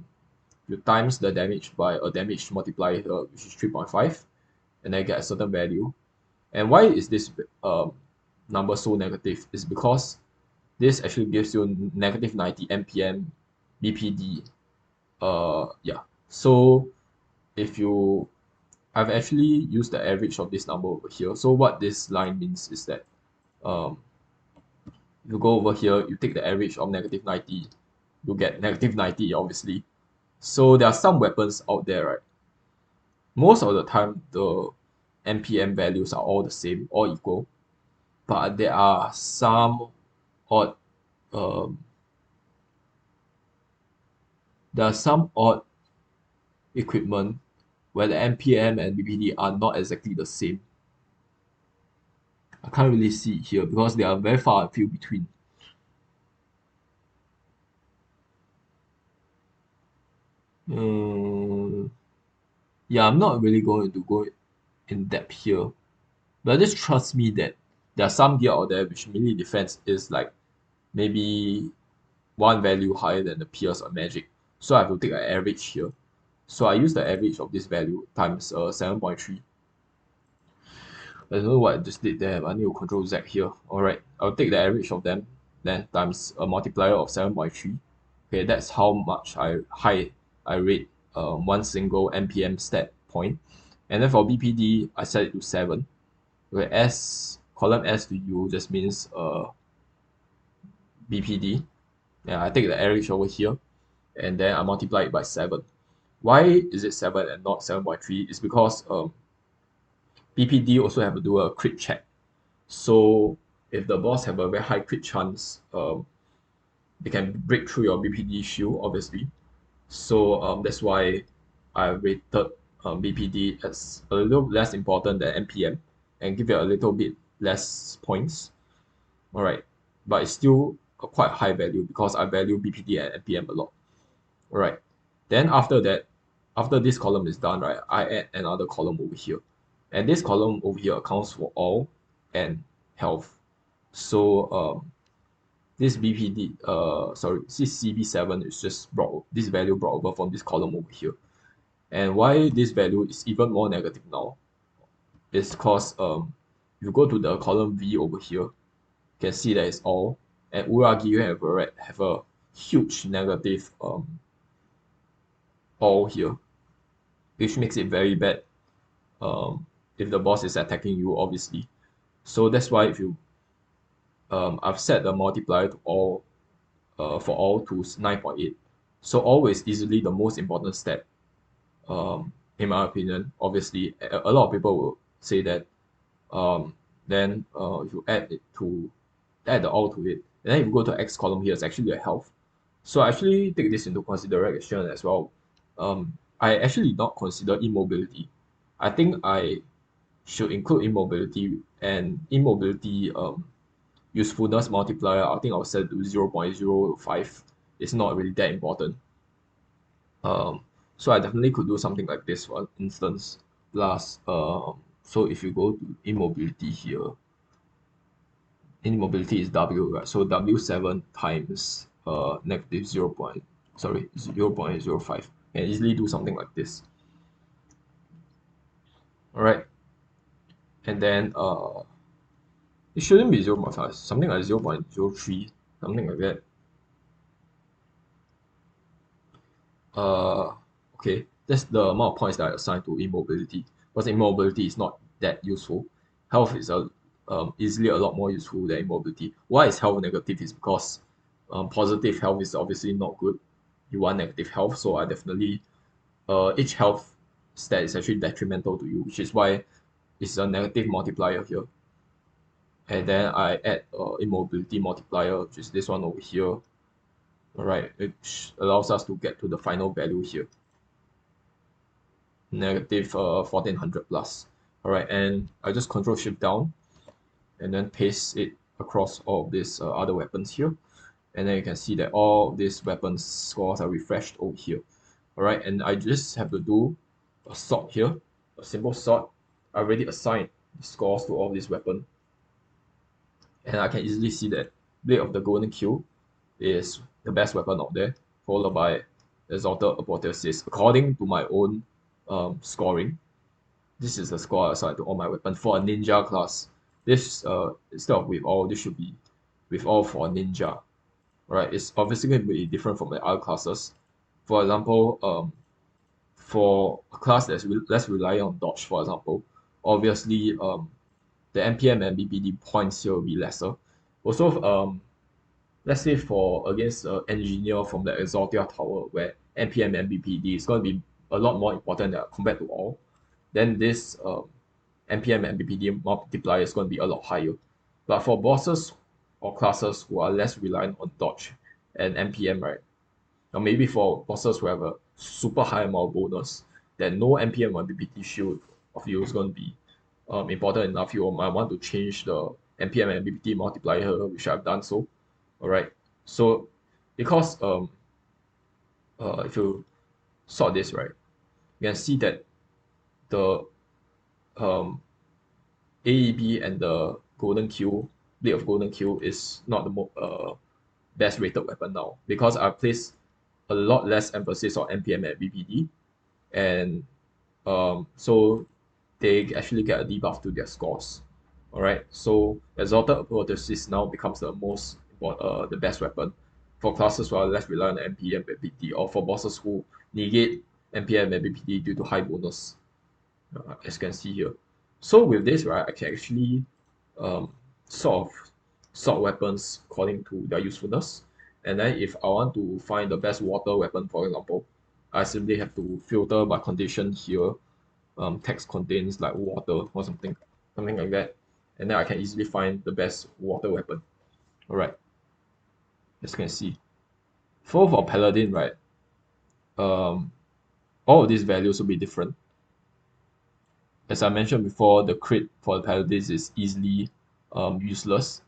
you times the damage by a damage multiplier here, which is 3.5, and then get a certain value. And why is this number so negative? Is because this actually gives you negative 90 MPM BPD. Yeah. So if you, I've actually used the average of this number over here. So what this line means is that um, if you go over here, you take the average of negative 90, you get negative 90, obviously. So there are some weapons out there, right? Most of the time, the NPM values are all the same, all equal. But there are some odd, um, there are some odd equipment where the NPM and BPD are not exactly the same. I can't really see it here because they are very far and few between. Um, yeah, I'm not really going to go in depth here, but just trust me that there are some gear out there which melee defense is like maybe one value higher than the peers on magic. So I have to take an average here. So I use the average of this value times 7.3. I don't know what I just did there, but I need to control Z here. Alright, I'll take the average of them, then times a multiplier of 7.3. Okay, that's how much I rate one single NPM stat point. And then for BPD, I set it to 7. Okay, S, column S to U just means BPD. Yeah, I take the average over here, and then I multiply it by 7. Why is it 7 and not 7.3? It's because BPD also have to do a crit check. So if the boss have a very high crit chance, they can break through your BPD shield, obviously. So that's why I rated BPD as a little less important than NPM and give it a little bit less points. All right, but it's still a quite high value because I value BPD and NPM a lot. All right, then after that, after this column is done, right, I add another column over here, and this column over here accounts for all and health. So this BPD, sorry, this CB7 is just brought this value brought over from this column over here. And why this value is even more negative now is because if you go to the column V over here, you can see that it's all, and Uragi you have a huge negative all here, which makes it very bad if the boss is attacking you, obviously. So that's why if you I've set the multiplier to all for all to 9.8. So all is easily the most important step, in my opinion. Obviously, a lot of people will say that then if you add the all to it, and then if you go to X column here, it's actually a health. So I actually take this into consideration as well. I actually not consider immobility. I think I should include immobility, and immobility usefulness multiplier, I think I'll set to 0.05. It's not really that important. So I definitely could do something like this, for instance. Plus, so if you go to immobility here, immobility is W, right? So W7 times negative 0.05. Can easily do something like this. All right, and then it shouldn't be 0.5, something like 0.03, something like that. uh okay, that's the amount of points that I assign to immobility, because immobility is not that useful. Health is easily a lot more useful than immobility. Why is health negative is because positive health is obviously not good. You want negative health, so I definitely each health stat is actually detrimental to you, which is why it's a negative multiplier here. And then I add immobility multiplier, which is this one over here. All right, which allows us to get to the final value here, negative 1400 plus. All right, and I just Control Shift down and then paste it across all of these other weapons here. And then you can see that all these weapons scores are refreshed over here. All right, and I just have to do a sort here, a simple sort. I already assigned the scores to all these weapons, and I can easily see that Blade of the Golden Kill is the best weapon out there, followed by Exalted Apotheosis. According to my own scoring, this is the score I assigned to all my weapons for a ninja class. This instead of with all, this should be with all for a ninja. Right? It's obviously going to be different from the other classes. For example, for a class that's less reliant on dodge, for example, obviously the NPM and BPD points here will be lesser. Also, let's say for against an engineer from the Exaltia Tower, where NPM and BPD is going to be a lot more important compared to all, then this NPM and BPD multiplier is going to be a lot higher. But for bosses or classes who are less reliant on dodge and NPM, right? Or maybe for bosses who have a super high amount of bonus, then no NPM or BPT shield of you is going to be important enough. You might want to change the NPM and BPT multiplier, which I've done so. All right. So because if you sort this right, you can see that the um, AEB and the Golden Q, Blade of Golden Q is not the best rated weapon now because I placed a lot less emphasis on NPM and BPD, and so they actually get a debuff to their scores. All right, so Exalted Apotheosis now becomes the best weapon for classes who are less reliant on NPM and BPD, or for bosses who negate NPM and BPD due to high bonus, as you can see here. So with this, right, I can actually um, sort of sort weapons according to their usefulness. And then if I want to find the best water weapon, for example, I simply have to filter by condition here. Text contains like water or something like that. And then I can easily find the best water weapon. All right, as you can see. For Paladin, right, um, all of these values will be different. As I mentioned before, the crit for the Paladins is easily useless.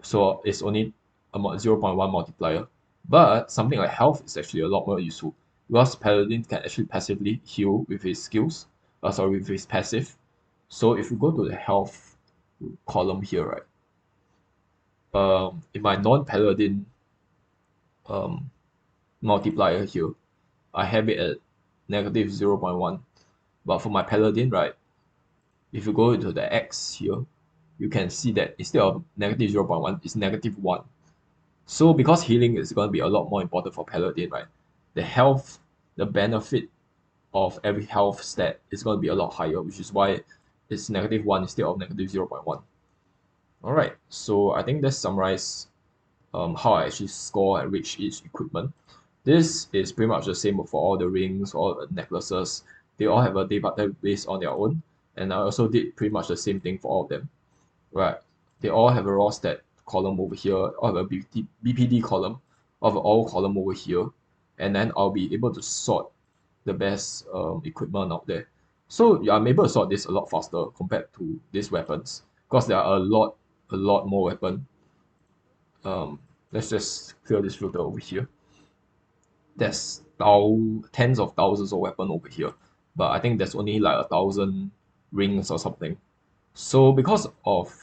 So it's only a 0.1 multiplier. But something like health is actually a lot more useful because Paladin can actually passively heal with his skills, with his passive. So if you go to the health column here, right, in my non-Paladin um, multiplier here, I have it at negative 0.1. But for my Paladin, right, if you go into the X here, you can see that instead of negative 0.1, it's negative 1. So because healing is going to be a lot more important for Paladin, right? The health, the benefit of every health stat is going to be a lot higher, which is why it's negative 1 instead of negative 0.1. All right, so I think let's summarize how I actually score and reach each equipment. This is pretty much the same for all the rings, all the necklaces. They all have a database on their own, and I also did pretty much the same thing for all of them. Right, they all have a raw stat column over here, all have a BPD column, all have an all column over here, and then I'll be able to sort the best equipment out there. So yeah, I'm able to sort this a lot faster compared to these weapons because there are a lot more weapon. Um, let's just clear this filter over here. There's tens of thousands of weapon over here, but I think there's only like 1,000 rings or something. So because of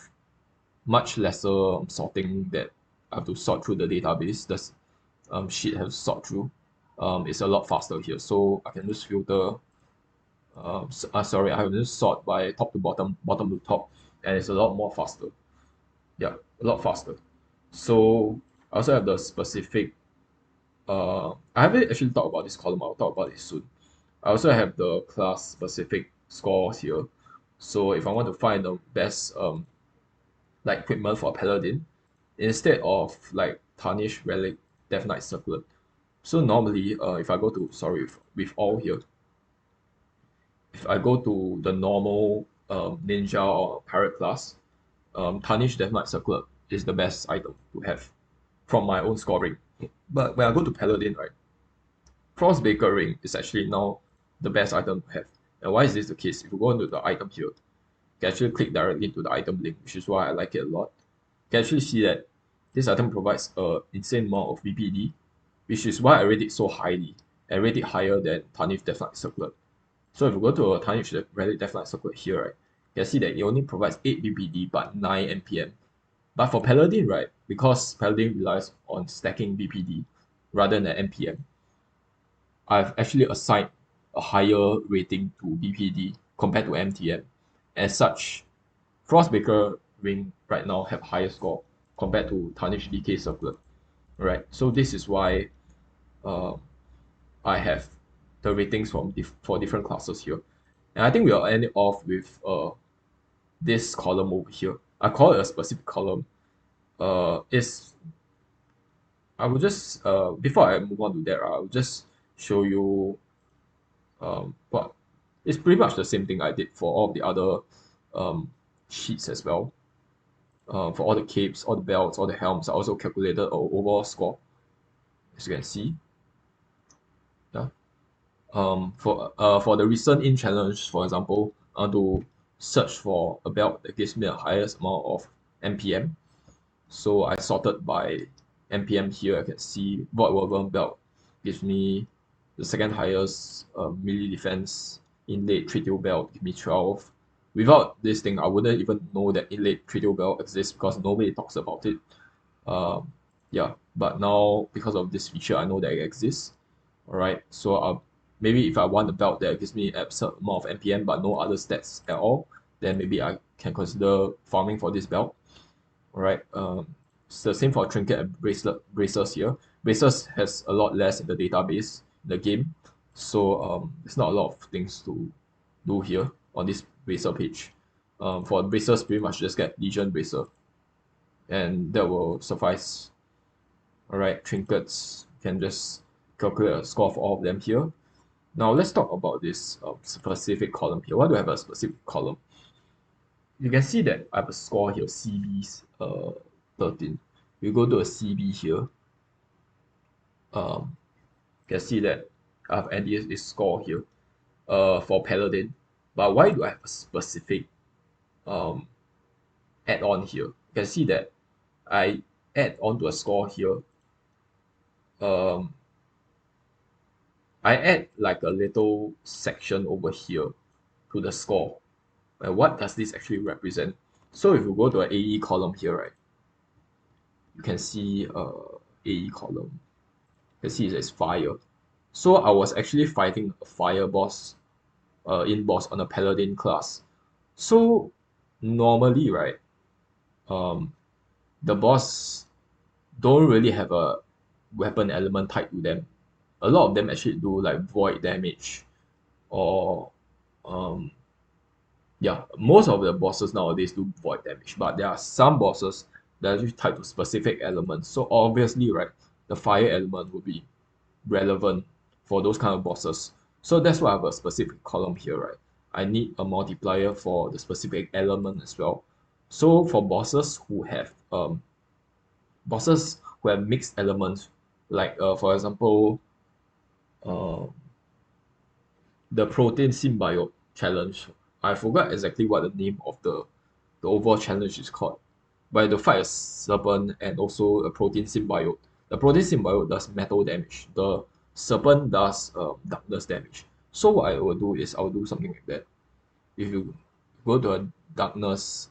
much lesser sorting that I have to sort through the database, the sheet has to sort through, it's a lot faster here. So I can just filter, sorry, I have to just sort by top to bottom, bottom to top, and it's a lot more faster. Yeah, a lot faster. So I also have the specific, I haven't actually talked about this column, I'll talk about it soon. I also have the class specific scores here. So if I want to find the best like equipment for Paladin, instead of like Tarnish, Relic, Death Knight, Circlet. So normally, if I go to, sorry, with all here, if I go to the normal ninja or pirate class, Tarnish Death Circlet is the best item to have from my own scoring. But when I go to Paladin, right, Frostbaker Ring is actually now the best item to have. And why is this the case? If you go into the item here, you can actually click directly to the item link, which is why I like it a lot. You can actually see that this item provides an insane amount of VPD, which is why I rate it so highly. I rate it higher than Tarnish Deathlight Circlet. So if you go to a Tarnish Deathlight Circlet here, right, you can see that it only provides 8 VPD but 9 NPM. But for Paladin, right, because Paladin relies on stacking VPD rather than NPM, I've actually assigned a higher rating to BPD compared to MTM. As such, Frostbaker Ring right now have higher score compared to Tarnish DK Circlet. Right, so this is why uh, I have the ratings for different classes here. And I think we'll end it off with this column over here. I call it a specific column. Is I will just before I move on to that, I will just show you but it's pretty much the same thing I did for all of the other um, sheets as well. For all the capes, all the belts, all the helms, I also calculated our overall score, as you can see. Yeah. For the recent in challenge, for example, I want to search for a belt that gives me the highest amount of NPM. So I sorted by NPM here. I can see Void Woven belt gives me the second highest melee defense. Inlaid Trittle belt give me 12. Without this thing, I wouldn't even know that Inlaid Trittle belt exists because nobody talks about it. Yeah, but now because of this feature, I know that it exists. All right, so maybe if I want a belt that gives me absurd amount of NPM but no other stats at all, then maybe I can consider farming for this belt. All right, it's the same for trinket and bracers here. Bracers has a lot less in the database in the game, so there's not a lot of things to do here on this bracer page. For bracers, pretty much just get Legion bracer, and that will suffice. All right, trinkets can just calculate a score for all of them here. Now let's talk about this specific column here. Why do I have a specific column? You can see that I have a score here, CB's 13. You go to a CB here, you can see that I have added this score here for Paladin. But why do I have a specific um, add-on here? You can see that I add on to a score here. Um, I add like a little section over here to the score. And what does this actually represent? So if you go to an AE column here, right, you can see AE column. You can see it says fire. So I was actually fighting a fire boss, in boss on a paladin class. So normally, right, um, the boss don't really have a weapon element tied to them. A lot of them actually do like void damage or um, yeah, most of the bosses nowadays do void damage, but there are some bosses that are actually tied to specific elements. So obviously, right, the fire element will be relevant for those kind of bosses. So that's why I have a specific column here, right? I need a multiplier for the specific element as well. So for bosses who have mixed elements, like for example, uh, the protein symbiote challenge. I forgot exactly what the name of the overall challenge is called. But to fight a serpent and also a protein symbiote. The protein symbiote does metal damage. The serpent does darkness damage. So what I will do is I'll do something like that. If you go to a darkness,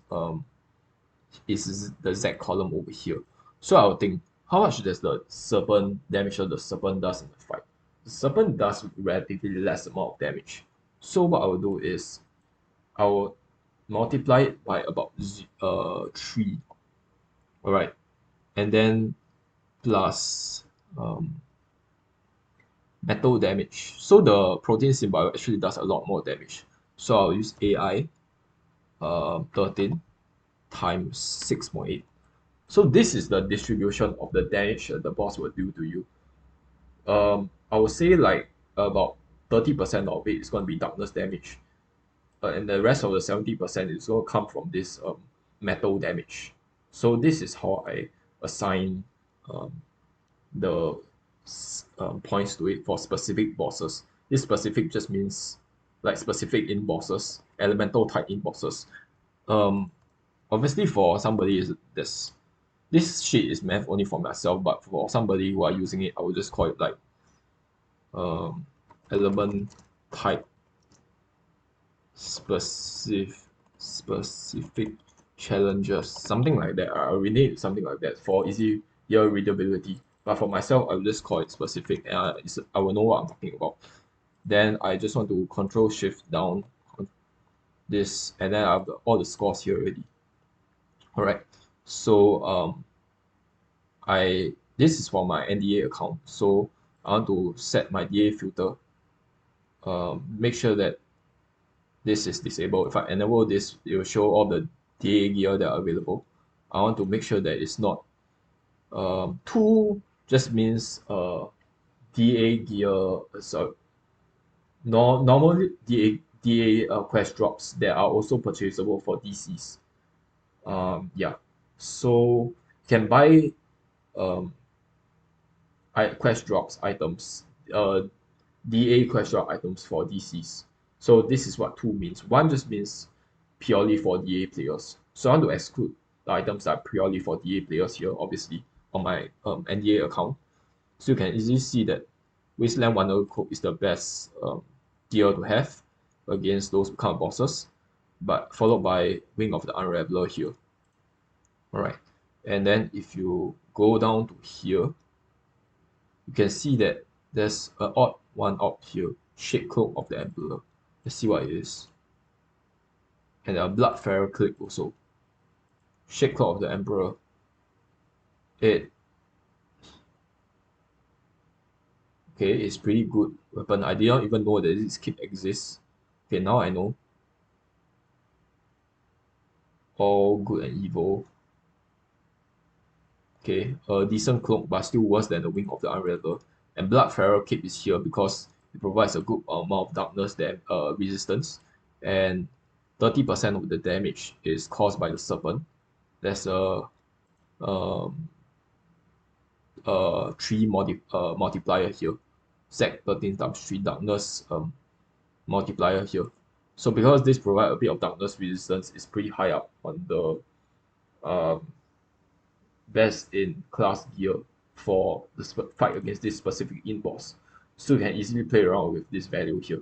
is the Z column over here. So I'll think, how much does the serpent damage or the serpent does in the fight? The serpent does relatively less amount of damage. So what I will do is I will multiply it by about 3. All right, and then plus metal damage. So the protein symbiote actually does a lot more damage. So I'll use AI 13 times 6.8. So this is the distribution of the damage that the boss will do to you. I would say like about 30% of it is going to be darkness damage. and the rest of the 70% is going to come from this metal damage. So this is how I assign um, the points to it for specific bosses. This specific just means like specific in bosses, elemental type in bosses. Um, Obviously for somebody is this sheet is meant only for myself, but for somebody who are using it, I would just call it like um, element type specific specific challenges, something like that. I'll rename it something like that for easier readability. But for myself, I'll just call it specific, and I will know what I'm talking about. Then I just want to Control Shift down on this, and then I have all the scores here already. All right. So I this is for my NDA account. So I want to set my DA filter. Make sure that this is disabled. If I enable this, it will show all the DA gear that are available. I want to make sure that it's not two just means DA gear. So normally DA quest drops that are also purchasable for DCs. Yeah, so you can buy um quest drops items, DA quest drop items for DCs. So this is what two means. One just means purely for DA players. So I want to exclude the items that are purely for DA players here, obviously, on my NDA account. So you can easily see that Wasteland Wanderer Cloak is the best gear to have against those kind of bosses, but followed by Wing of the Unraveler here. Alright, and then if you go down to here, you can see that there's a odd one out here, Shade Cloak of the Emperor. Let's see what it is. And a Bloodfarer Clip also. Shade Cloak of the Emperor. It okay, it's pretty good weapon. I did not even know that this kit exists. Okay, now I know. All good and evil. Okay, a decent cloak, but still worse than the Wing of the Unraveler. And Bloodfarer Cape is here because it provides a good amount of darkness resistance, and 30% of the damage is caused by the serpent. There's um, a 3 multiplier here, Sec 13 times 3 darkness multiplier here. So because this provides a bit of darkness resistance, it's pretty high up on the um, best in class gear for the fight against this specific in boss. So you can easily play around with this value here.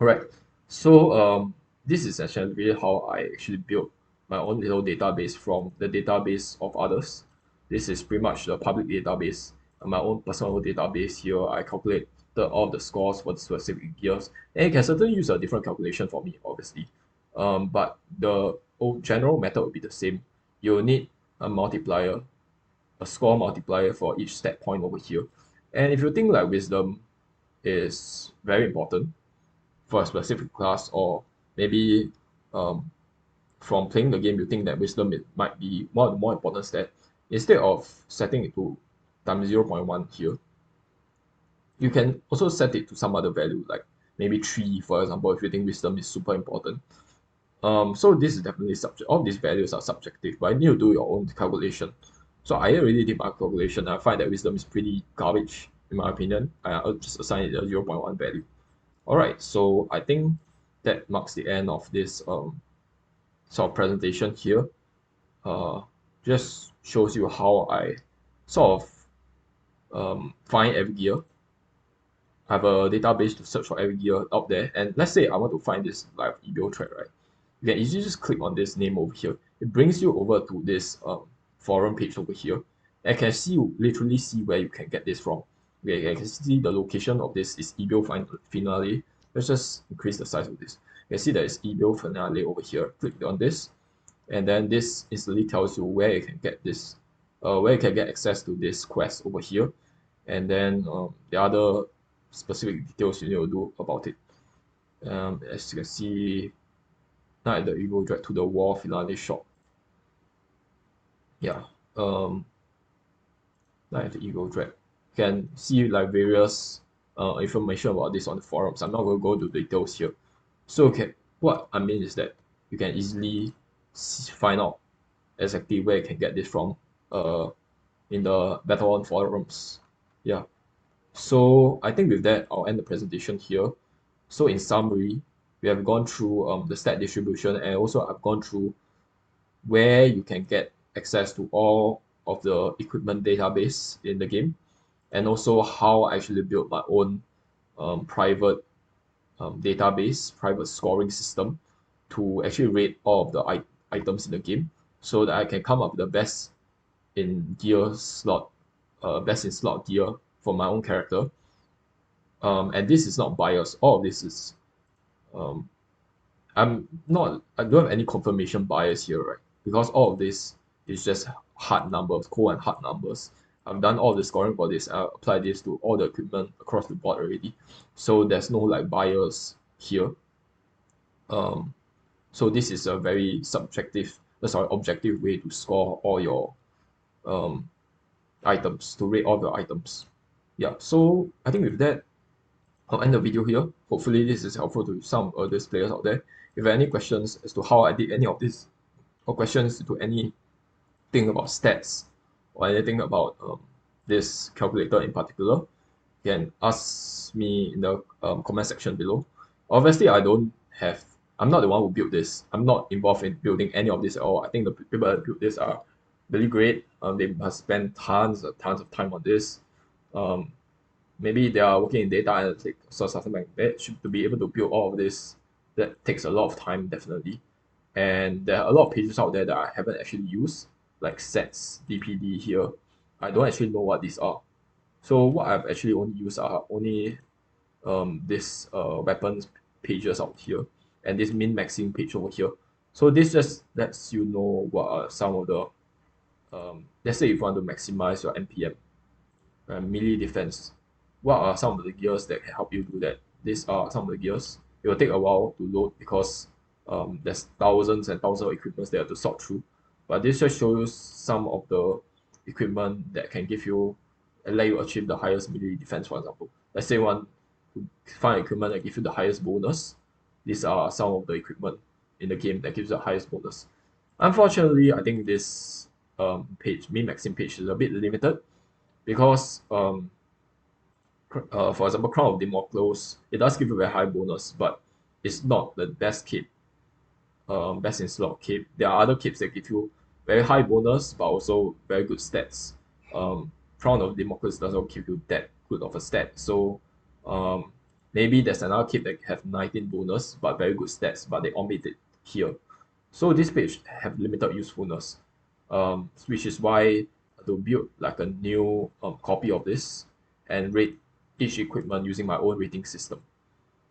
Alright, so this is essentially how I actually built my own little database from the database of others. This is pretty much the public database, my own personal database here. I calculate all the scores for the specific gears, and you can certainly use a different calculation for me, obviously. But the general method will be the same. You'll need a multiplier, a score multiplier for each stat point over here. And if you think like wisdom is very important for a specific class, or maybe um, from playing the game you think that wisdom it might be one of the more important stat, instead of setting it to times 0.1 here, you can also set it to some other value, like maybe 3, for example, if you think wisdom is super important. So this is definitely subject. All these values are subjective, but you need to do your own calculation. So I already did my calculation. I find that wisdom is pretty garbage, in my opinion. I'll just assign it a 0.1 value. All right, so I think that marks the end of this sort of presentation here. Just shows you how I sort of find every gear. I have a database to search for every gear out there. And let's say I want to find this live email thread, right? You can easily just click on this name over here. It brings you over to this forum page over here. And can see literally see where you can get this from. Okay, you can see the location of this is eBill Finale. Let's just increase the size of this. You can see that it's eBill Finale over here. Click on this, and then this instantly tells you where you can get this, where you can get access to this quest over here, and then the other specific details you need to do about it. As you can see, now at the Eagle Drag to the Wall Finale shop. Yeah, now at the Eagle Drag. You can see like various information about this on the forums. I'm not going to go into details here. So okay, what I mean is that you can easily find out exactly where you can get this from uh, in the Battle on forums. Yeah. So I think with that, I'll end the presentation here. So in summary, we have gone through the stat distribution, and also I've gone through where you can get access to all of the equipment database in the game, and also how I actually built my own private database, private scoring system to actually rate all of the items in the game so that I can come up with the best in gear slot, best in slot gear for my own character. And this is not biased. All of this is um, I don't have any confirmation bias here, right? Because all of this is just hard numbers, cold and hard numbers. I've done all the scoring for this. I applied this to all the equipment across the board already. So there's no like bias here. Um, so this is a very objective way to score all your um, items, to rate all the items. Yeah, so I think with that, I'll end the video here. Hopefully this is helpful to some other players out there. If you have any questions as to how I did any of this, or questions to anything about stats, or anything about this calculator in particular, you can ask me in the comment section below. Obviously, I'm not the one who built this. I'm not involved in building any of this at all. I think the people that built this are really great. They must spend tons of time on this. Um, Maybe they are working in data analytics or something like that. To be able to build all of this, that takes a lot of time, definitely. And there are a lot of pages out there that I haven't actually used, like sets, DPD here. I don't actually know what these are. So what I've actually only used are only this weapons pages out here and this min maxing page over here. So this just lets you know what are some of the let's say if you want to maximize your MPM, melee defense. What are some of the gears that can help you do that? These are some of the gears. It will take a while to load because there's thousands and thousands of equipments there to sort through. But this just shows some of the equipment that can give you and let you achieve the highest melee defense, for example. Let's say one find equipment that give you the highest bonus. These are some of the equipment in the game that gives the highest bonus. Unfortunately, I think this min maxing page is a bit limited because for example, Crown of Democles, it does give you a very high bonus, but it's not the best cape, best in slot cape. There are other capes that give you very high bonus, but also very good stats. Crown of Democles doesn't give you that good of a stat, so um, maybe there's another cape that have 19 bonus, but very good stats, but they omit it here. So this page have limited usefulness, which is why to build like a new copy of this and rate each equipment using my own rating system.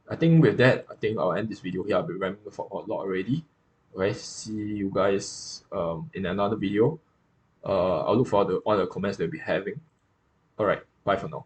I think with that, I think I'll end this video here. I've been rambling for a lot already. Okay, see you guys in another video. I'll look for all the comments that we'll be having. All right, bye for now.